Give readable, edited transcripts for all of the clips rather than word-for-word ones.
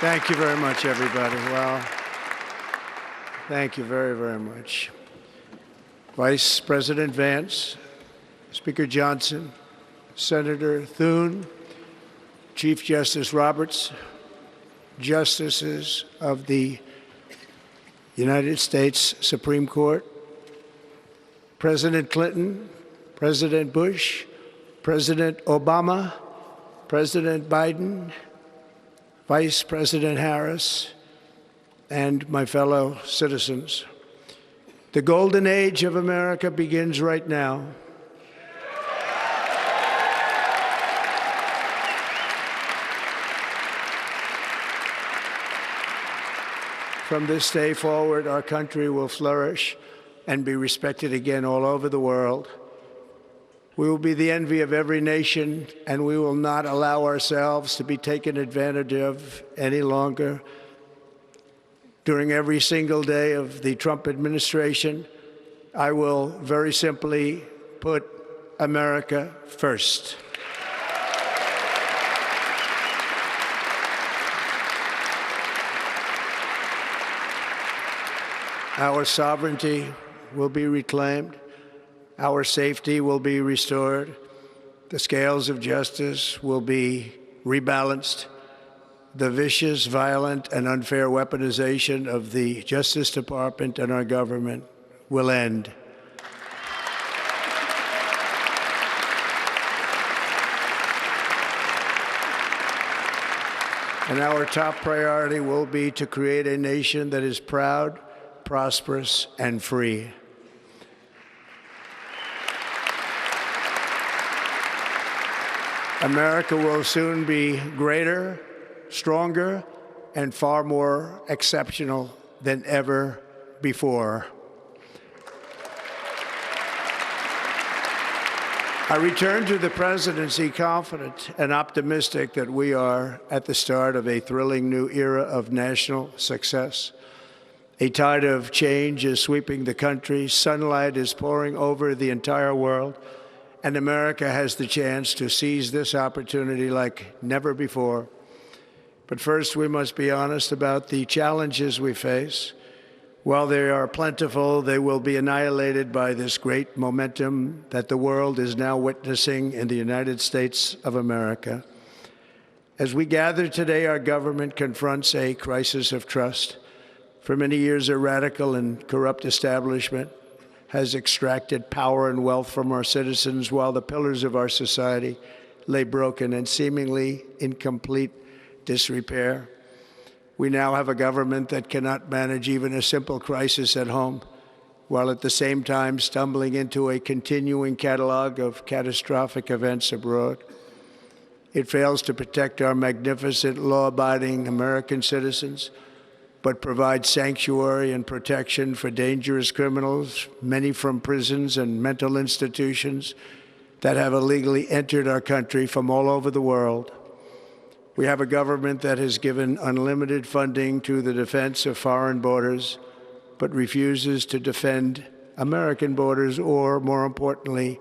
Thank you very much, everybody. Well, thank you very, very much. Vice President Vance, Speaker Johnson, Senator Thune, Chief Justice Roberts, Justices of the United States Supreme Court, President Clinton, President Bush, President Obama, President Biden, Vice President Harris, and my fellow citizens. The golden age of America begins right now. From this day forward, our country will flourish and be respected again all over the world. We will be the envy of every nation, and we will not allow ourselves to be taken advantage of any longer. During every single day of the Trump administration, I will very simply put America first. Our sovereignty will be reclaimed. Our safety will be restored. The scales of justice will be rebalanced. The vicious, violent, and unfair weaponization of the Justice Department and our government will end. And our top priority will be to create a nation that is proud, prosperous, and free. America will soon be greater, stronger, and far more exceptional than ever before. I return to the presidency confident and optimistic that we are at the start of a thrilling new era of national success. A tide of change is sweeping the country. Sunlight is pouring over the entire world. And America has the chance to seize this opportunity like never before. But first, we must be honest about the challenges we face. While they are plentiful, they will be annihilated by this great momentum that the world is now witnessing in the United States of America. As we gather today, our government confronts a crisis of trust. For many years, a radical and corrupt establishment has extracted power and wealth from our citizens while the pillars of our society lay broken and seemingly in complete disrepair. We now have a government that cannot manage even a simple crisis at home, while at the same time stumbling into a continuing catalog of catastrophic events abroad. It fails to protect our magnificent, law-abiding American citizens, but provides sanctuary and protection for dangerous criminals, many from prisons and mental institutions that have illegally entered our country from all over the world. We have a government that has given unlimited funding to the defense of foreign borders, but refuses to defend American borders or, more importantly,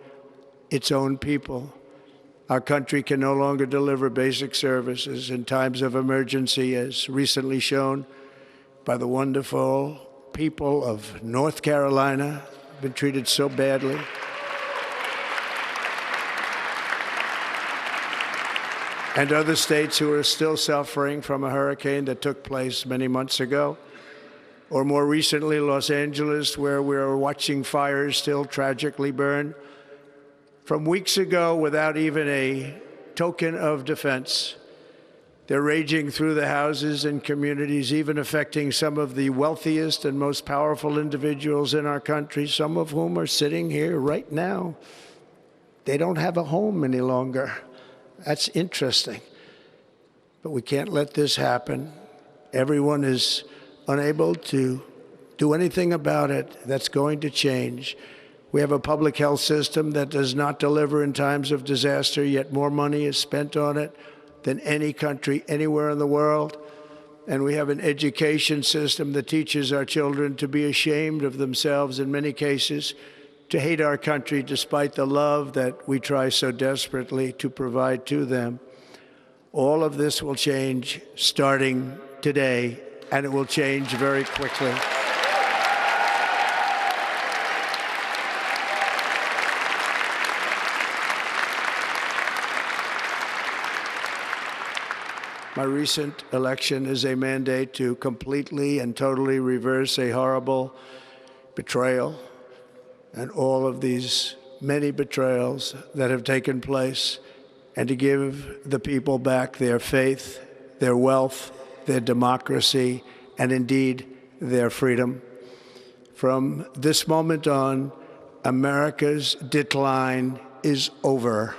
its own people. Our country can no longer deliver basic services in times of emergency, as recently shown by the wonderful people of North Carolina, been treated so badly. And other states who are still suffering from a hurricane that took place many months ago. Or more recently, Los Angeles, where we are watching fires still tragically burn from weeks ago without even a token of defense. They're raging through the houses and communities, even affecting some of the wealthiest and most powerful individuals in our country, some of whom are sitting here right now. They don't have a home any longer. That's interesting. But we can't let this happen. Everyone is unable to do anything about it. That's going to change. We have a public health system that does not deliver in times of disaster, yet more money is spent on it than any country anywhere in the world. And we have an education system that teaches our children to be ashamed of themselves in many cases, to hate our country despite the love that we try so desperately to provide to them. All of this will change starting today, and it will change very quickly. My recent election is a mandate to completely and totally reverse a horrible betrayal and all of these many betrayals that have taken place, and to give the people back their faith, their wealth, their democracy, and indeed their freedom. From this moment on, America's decline is over.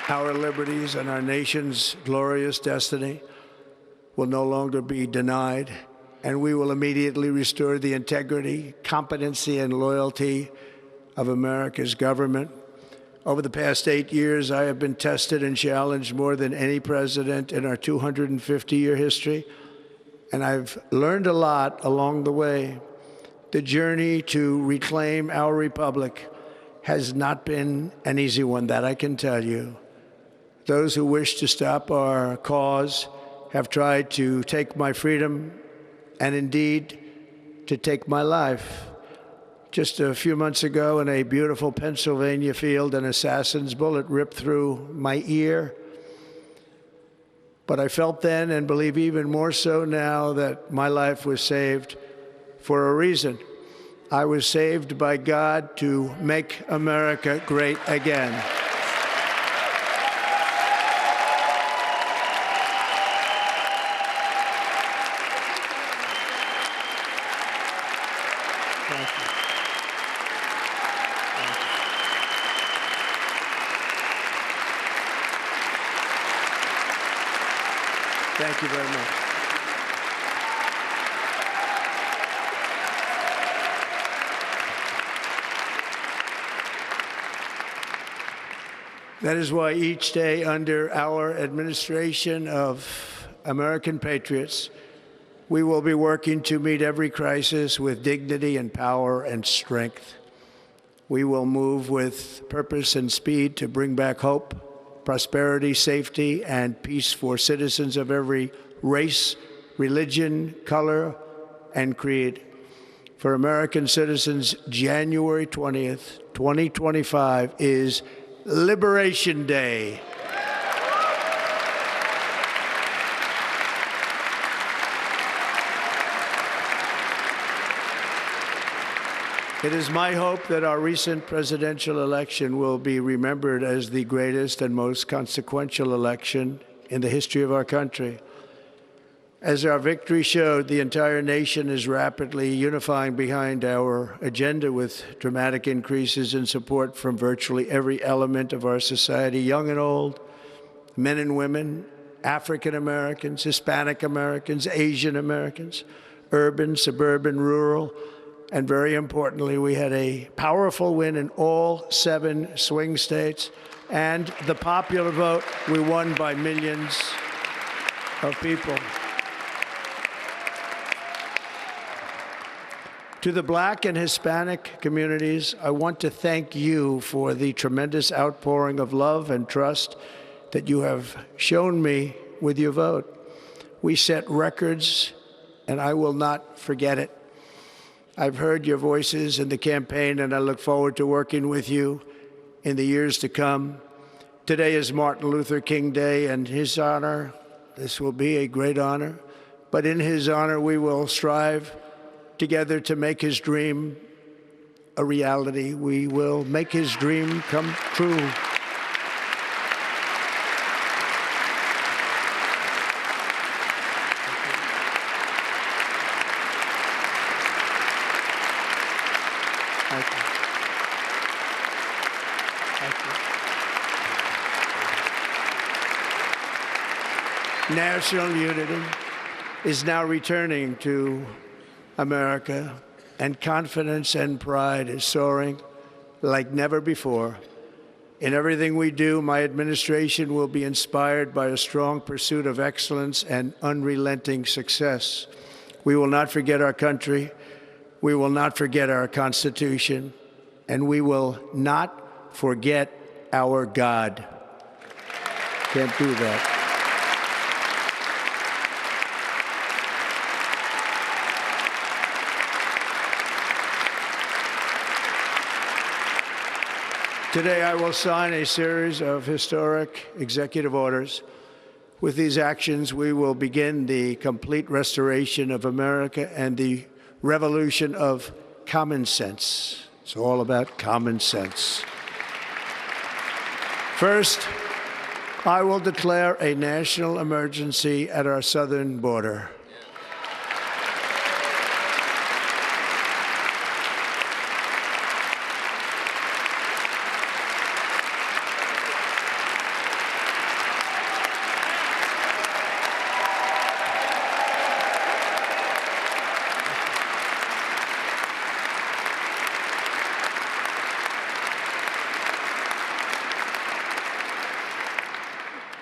Our liberties and our nation's glorious destiny will no longer be denied, and we will immediately restore the integrity, competency, and loyalty of America's government. Over the past 8 years, I have been tested and challenged more than any president in our 250-year history, and I've learned a lot along the way. The journey to reclaim our republic has not been an easy one, that I can tell you. Those who wish to stop our cause have tried to take my freedom and indeed to take my life. Just a few months ago in a beautiful Pennsylvania field, an assassin's bullet ripped through my ear. But I felt then, and believe even more so now, that my life was saved for a reason. I was saved by God to make America great again. Thank you very much. That is why each day under our administration of American patriots, we will be working to meet every crisis with dignity and power and strength. We will move with purpose and speed to bring back hope, prosperity, safety, and peace for citizens of every race, religion, color, and creed. For American citizens, January 20th, 2025 is Liberation Day. It is my hope that our recent presidential election will be remembered as the greatest and most consequential election in the history of our country. As our victory showed, the entire nation is rapidly unifying behind our agenda with dramatic increases in support from virtually every element of our society, young and old, men and women, African Americans, Hispanic Americans, Asian Americans, urban, suburban, rural. And very importantly, we had a powerful win in all 7 swing states. And the popular vote, we won by millions of people. To the Black and Hispanic communities, I want to thank you for the tremendous outpouring of love and trust that you have shown me with your vote. We set records, and I will not forget it. I've heard your voices in the campaign, and I look forward to working with you in the years to come. Today is Martin Luther King Day, and his honor, this will be a great honor, but in his honor, we will strive together to make his dream a reality. We will make his dream come true. National unity is now returning to America, and confidence and pride is soaring like never before. In everything we do, my administration will be inspired by a strong pursuit of excellence and unrelenting success. We will not forget our country. We will not forget our Constitution. and we will not forget our God. Can't do that. Today, I will sign a series of historic executive orders. With these actions, we will begin the complete restoration of America and the revolution of common sense. It's all about common sense. First, I will declare a national emergency at our southern border.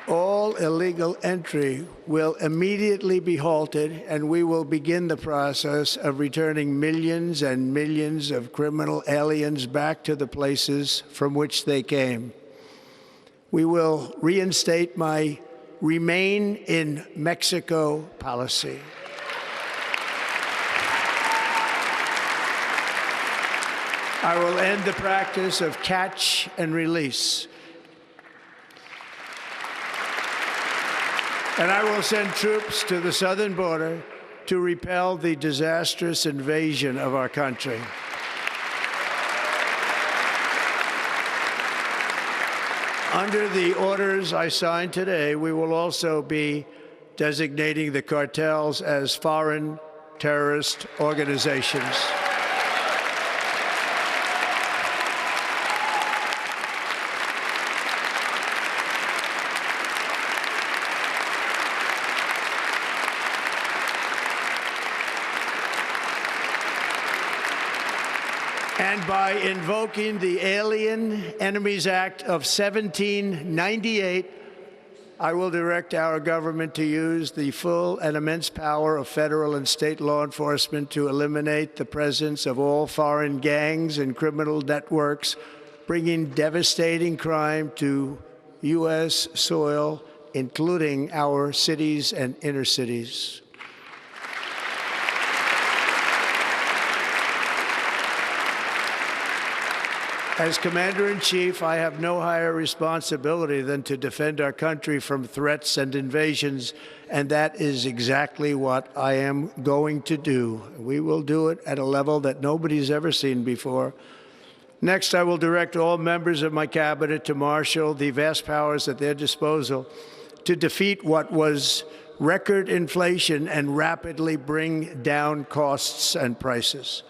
All illegal entry will immediately be halted, and we will begin the process of returning millions and millions of criminal aliens back to the places from which they came. We will reinstate my Remain in Mexico policy. I will end the practice of catch and release. And I will send troops to the southern border to repel the disastrous invasion of our country. Under the orders I signed today, we will also be designating the cartels as foreign terrorist organizations. And by invoking the Alien Enemies Act of 1798, I will direct our government to use the full and immense power of federal and state law enforcement to eliminate the presence of all foreign gangs and criminal networks, bringing devastating crime to U.S. soil, including our cities and inner cities. As Commander-in-Chief, I have no higher responsibility than to defend our country from threats and invasions, and that is exactly what I am going to do. We will do it at a level that nobody's ever seen before. Next, I will direct all members of my cabinet to marshal the vast powers at their disposal to defeat what was record inflation and rapidly bring down costs and prices.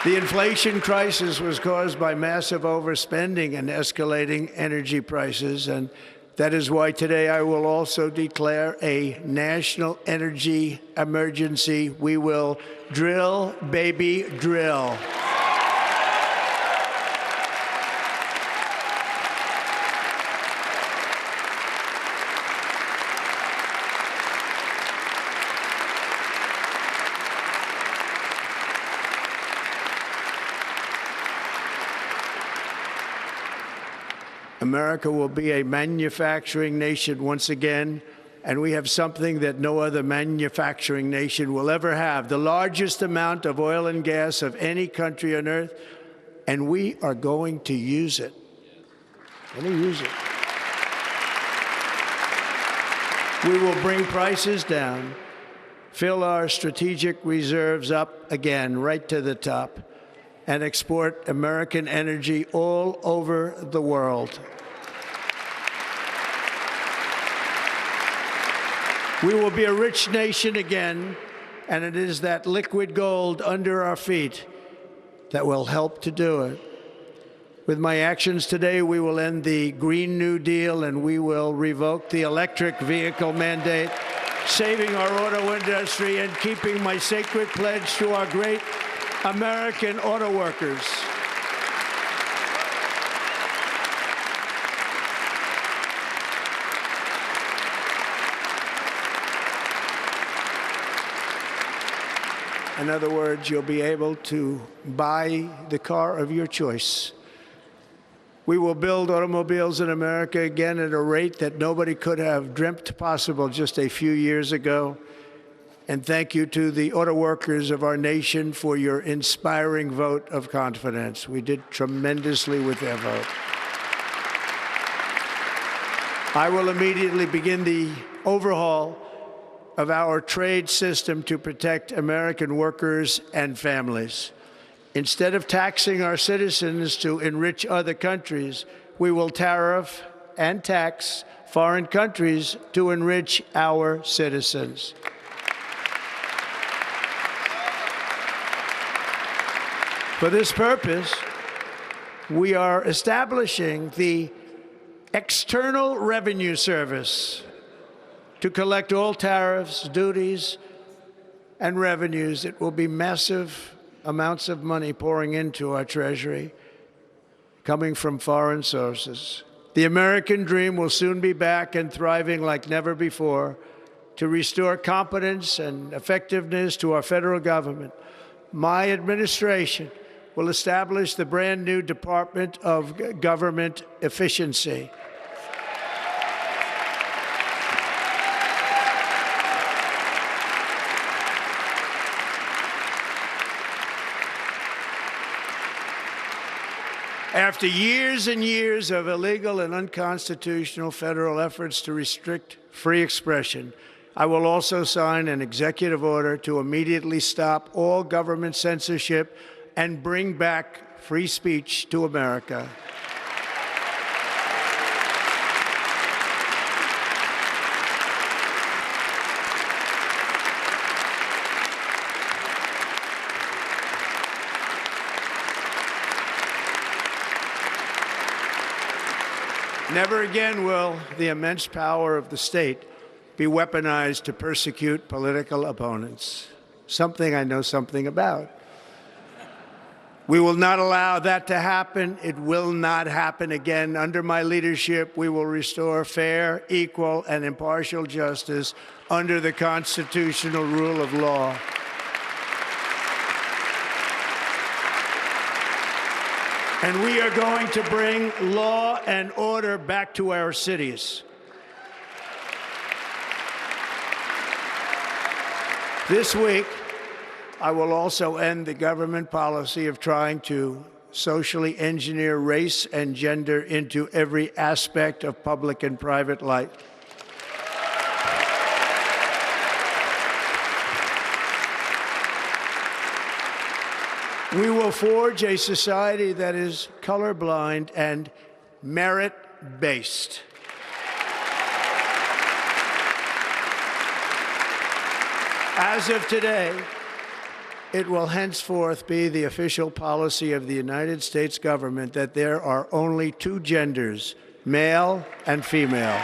The inflation crisis was caused by massive overspending and escalating energy prices, and that is why today I will also declare a national energy emergency. We will drill, baby, drill. America will be a manufacturing nation once again, and we have something that no other manufacturing nation will ever have, the largest amount of oil and gas of any country on earth, and we are going to use it. We will bring prices down, fill our strategic reserves up again, right to the top, and export American energy all over the world. We will be a rich nation again, and it is that liquid gold under our feet that will help to do it. With my actions today, we will end the Green New Deal, and we will revoke the electric vehicle mandate, saving our auto industry and keeping my sacred pledge to our great American auto workers. In other words, you'll be able to buy the car of your choice. We will build automobiles in America again at a rate that nobody could have dreamt possible just a few years ago. And thank you to the auto workers of our nation for your inspiring vote of confidence. We did tremendously with their vote. I will immediately begin the overhaul of our trade system to protect American workers and families. Instead of taxing our citizens to enrich other countries, we will tariff and tax foreign countries to enrich our citizens. For this purpose, we are establishing the External Revenue Service to collect all tariffs, duties, and revenues. It will be massive amounts of money pouring into our Treasury, coming from foreign sources. The American dream will soon be back and thriving like never before to restore competence and effectiveness to our federal government. My administration will establish the brand new Department of Government Efficiency. After years and years of illegal and unconstitutional federal efforts to restrict free expression, I will also sign an executive order to immediately stop all government censorship and bring back free speech to America. Never again will the immense power of the state be weaponized to persecute political opponents, something I know something about. We will not allow that to happen. It will not happen again. Under my leadership, we will restore fair, equal, and impartial justice under the constitutional rule of law. And we are going to bring law and order back to our cities. This week, I will also end the government policy of trying to socially engineer race and gender into every aspect of public and private life. We will forge a society that is colorblind and merit-based. As of today, it will henceforth be the official policy of the United States government that there are only two genders, male and female.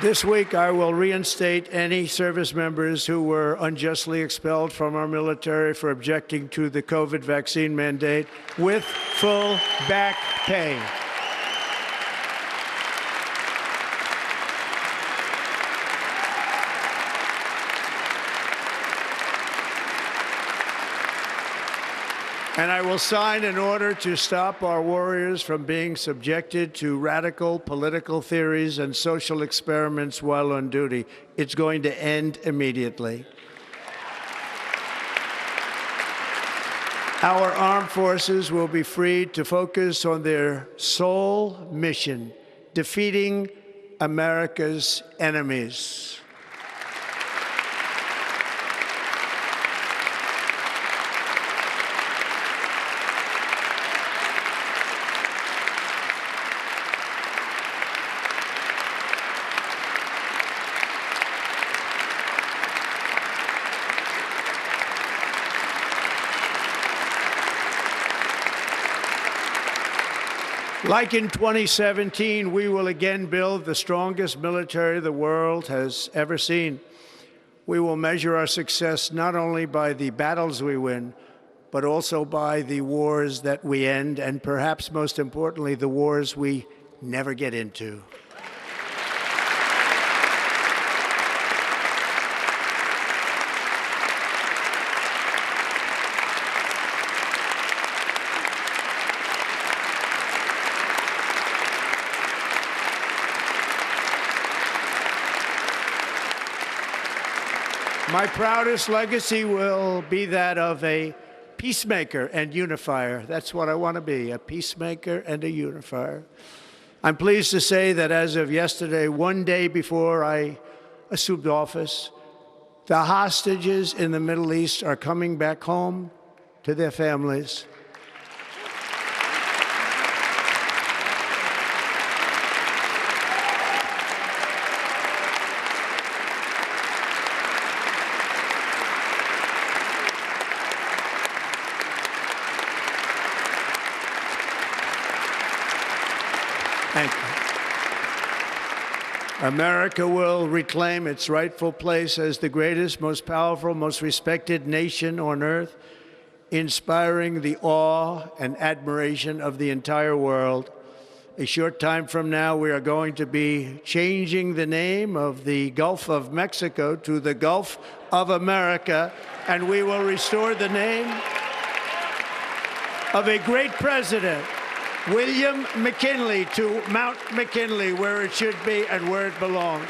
This week, I will reinstate any service members who were unjustly expelled from our military for objecting to the COVID vaccine mandate with full back pay. And I will sign an order to stop our warriors from being subjected to radical political theories and social experiments while on duty. It's going to end immediately. Our armed forces will be freed to focus on their sole mission, defeating America's enemies. Like in 2017, we will again build the strongest military the world has ever seen. We will measure our success not only by the battles we win, but also by the wars that we end, and perhaps most importantly, the wars we never get into. My proudest legacy will be that of a peacemaker and unifier. That's what I want to be, a peacemaker and a unifier. I'm pleased to say that as of yesterday, one day before I assumed office, the hostages in the Middle East are coming back home to their families. Thank you. America will reclaim its rightful place as the greatest, most powerful, most respected nation on earth, inspiring the awe and admiration of the entire world. A short time from now, we are going to be changing the name of the Gulf of Mexico to the Gulf of America, and we will restore the name of a great president, William McKinley, to Mount McKinley, where it should be and where it belongs.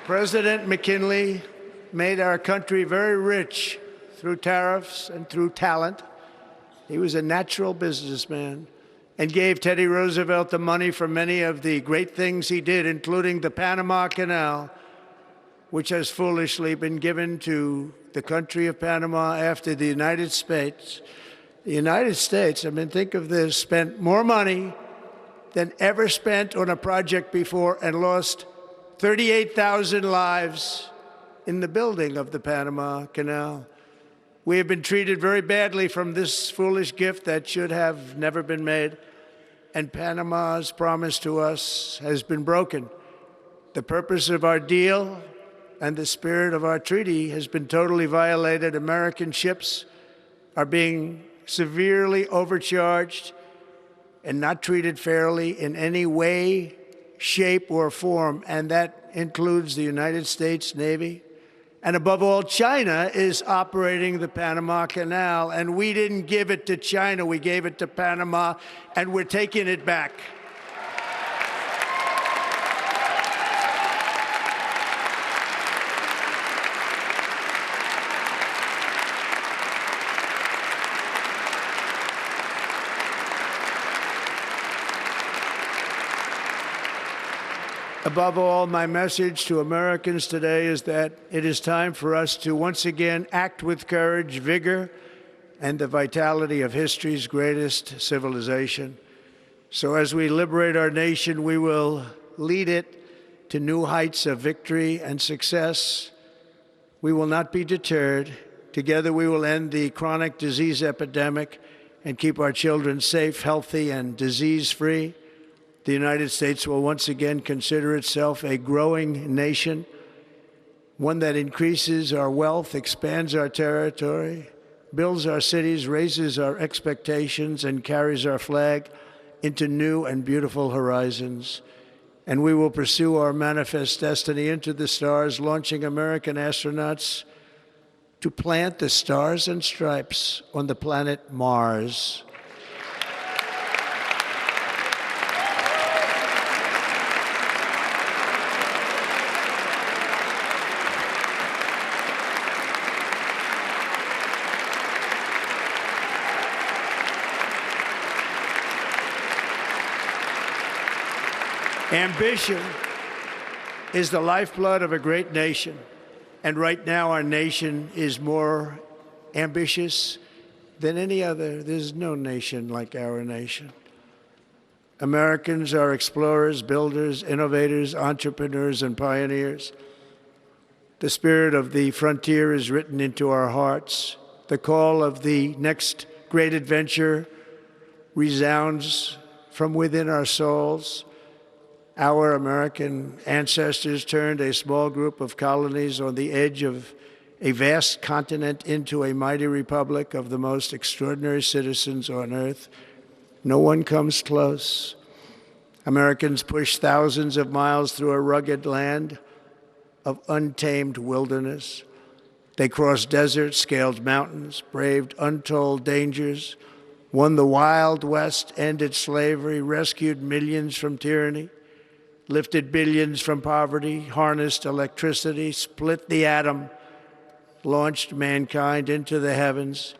President McKinley made our country very rich through tariffs and through talent. He was a natural businessman and gave Teddy Roosevelt the money for many of the great things he did, including the Panama Canal, which has foolishly been given to the country of Panama after the United States. The United States, I mean, think of this, spent more money than ever spent on a project before and lost 38,000 lives in the building of the Panama Canal. We have been treated very badly from this foolish gift that should have never been made, and Panama's promise to us has been broken. The purpose of our deal and the spirit of our treaty has been totally violated. American ships are being severely overcharged and not treated fairly in any way, shape, or form, and that includes the United States Navy. And above all, China is operating the Panama Canal, and we didn't give it to China, we gave it to Panama, and we're taking it back. Above all, my message to Americans today is that it is time for us to once again act with courage, vigor, and the vitality of history's greatest civilization. So as we liberate our nation, we will lead it to new heights of victory and success. We will not be deterred. Together we will end the chronic disease epidemic and keep our children safe, healthy, and disease-free. The United States will once again consider itself a growing nation, one that increases our wealth, expands our territory, builds our cities, raises our expectations, and carries our flag into new and beautiful horizons. And we will pursue our manifest destiny into the stars, launching American astronauts to plant the stars and stripes on the planet Mars. Ambition is the lifeblood of a great nation, and right now our nation is more ambitious than any other. There's no nation like our nation. Americans are explorers, builders, innovators, entrepreneurs, and pioneers. The spirit of the frontier is written into our hearts. The call of the next great adventure resounds from within our souls. Our American ancestors turned a small group of colonies on the edge of a vast continent into a mighty republic of the most extraordinary citizens on earth. No one comes close. Americans pushed thousands of miles through a rugged land of untamed wilderness. They crossed deserts, scaled mountains, braved untold dangers, won the Wild West, ended slavery, rescued millions from tyranny, lifted billions from poverty, harnessed electricity, split the atom, launched mankind into the heavens,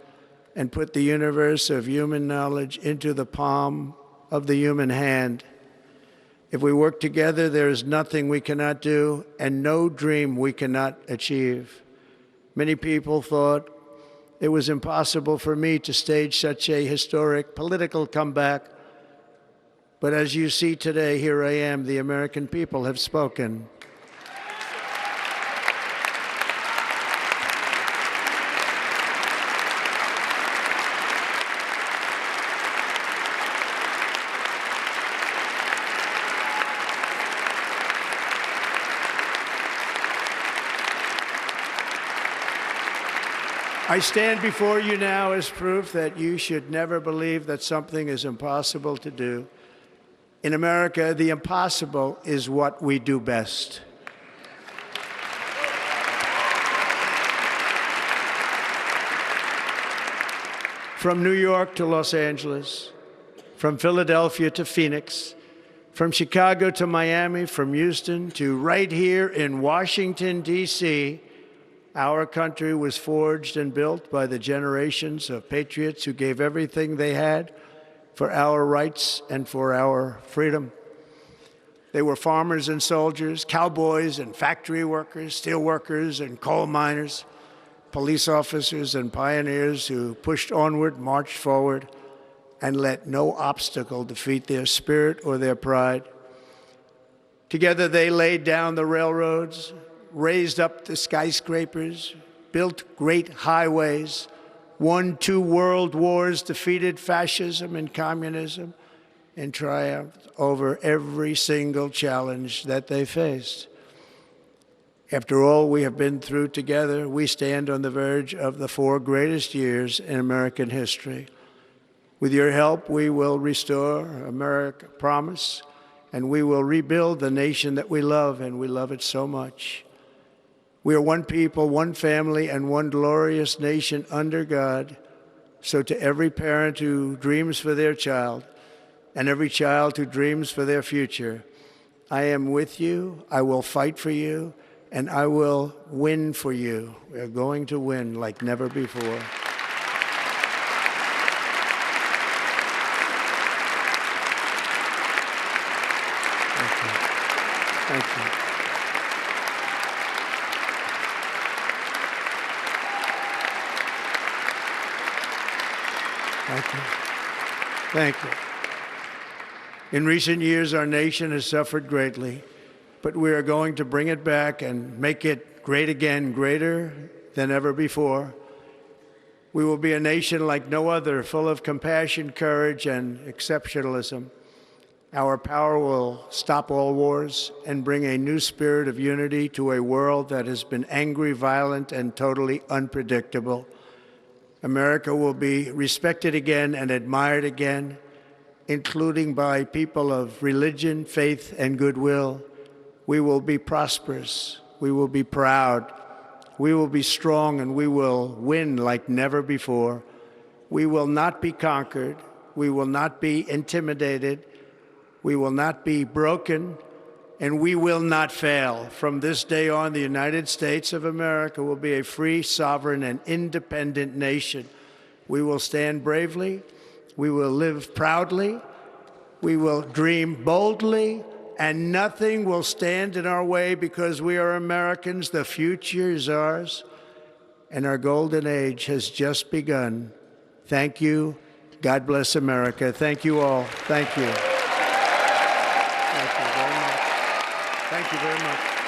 and put the universe of human knowledge into the palm of the human hand. If we work together, there is nothing we cannot do and no dream we cannot achieve. Many people thought it was impossible for me to stage such a historic political comeback. But as you see today, here I am. The American people have spoken. I stand before you now as proof that you should never believe that something is impossible to do. In America, the impossible is what we do best. From New York to Los Angeles, from Philadelphia to Phoenix, from Chicago to Miami, from Houston to right here in Washington, D.C., our country was forged and built by the generations of patriots who gave everything they had for our rights and for our freedom. They were farmers and soldiers, cowboys and factory workers, steel workers and coal miners, police officers and pioneers who pushed onward, marched forward, and let no obstacle defeat their spirit or their pride. Together they laid down the railroads, raised up the skyscrapers, built great highways, won 2 world wars, defeated fascism and communism, and triumphed over every single challenge that they faced. After all we have been through together, we stand on the verge of the 4 greatest years in American history. With your help, we will restore America, promise, and we will rebuild the nation that we love, and we love it so much. We are one people, one family, and one glorious nation under God. So to every parent who dreams for their child, and every child who dreams for their future, I am with you, I will fight for you, and I will win for you. We are going to win like never before. Thank you. Thank you. Thank you. Thank you. In recent years, our nation has suffered greatly, but we are going to bring it back and make it great again, greater than ever before. We will be a nation like no other, full of compassion, courage, and exceptionalism. Our power will stop all wars and bring a new spirit of unity to a world that has been angry, violent, and totally unpredictable. America will be respected again and admired again, including by people of religion, faith, and goodwill. We will be prosperous. We will be proud. We will be strong, and we will win like never before. We will not be conquered. We will not be intimidated. We will not be broken, and we will not fail. From this day on, the United States of America will be a free, sovereign, and independent nation. We will stand bravely. We will live proudly. We will dream boldly, and nothing will stand in our way because we are Americans. The future is ours, and our golden age has just begun. Thank you. God bless America. Thank you all. Thank you. Thank you very much. Thank you very much.